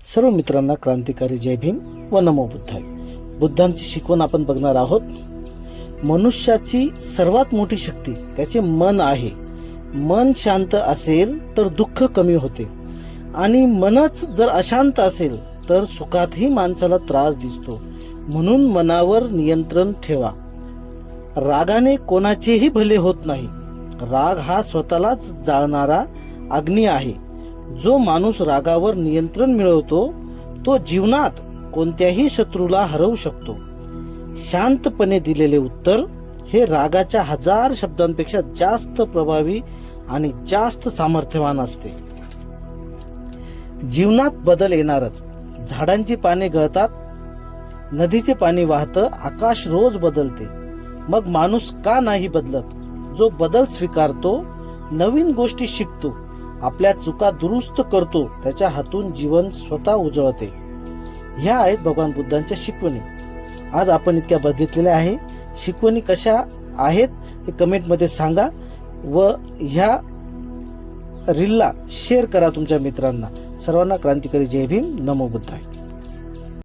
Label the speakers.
Speaker 1: सर्व मित्रांना क्रांतिकारी जय भीम व नमो बुद्धाय. बुद्धांची शिकवण आपण बघणार आहोत. मनुष्याची सर्वात मोठी शक्ती त्याचे मन आहे. मन शांत असेल तर दुःख कमी होते आणि मनच जर अशांत असेल तर सुखातही माणसाला त्रास दिसतो. म्हणून मनावर नियंत्रण ठेवा. रागाने कोणाचेही भले होत नाही. राग हा स्वतःलाच जाळणारा अग्नी आहे. जो माणूस रागावर नियंत्रण मिळवतो तो जीवनात कोणत्याही शत्रूला हरवू शकतो. शांतपणे दिलेले उत्तर हे रागाच्या 1000 शब्दांपेक्षा जास्त प्रभावी आणि जास्त सामर्थ्यवान असते. जीवनात बदल येणारच. झाडांची पाने गळतात, नदीचे पाणी वाहतं, आकाश रोज बदलते. मग माणूस का नाही बदलत? जो बदल स्वीकारतो, नवीन गोष्टी शिकतो, आपल्या चुका दुरुस्त करतो, त्याच्या हातून जीवन स्वतः उजळते. ह्या आहेत भगवान बुद्धांच्या शिकवणी. आज आपण इतक्या बघितलेल्या आहे. शिकवणी कशा आहेत ते कमेंटमध्ये सांगा व ह्या रीलला शेअर करा तुमच्या मित्रांना. सर्वांना क्रांतिकारी जय भीम, नमो बुद्धाय.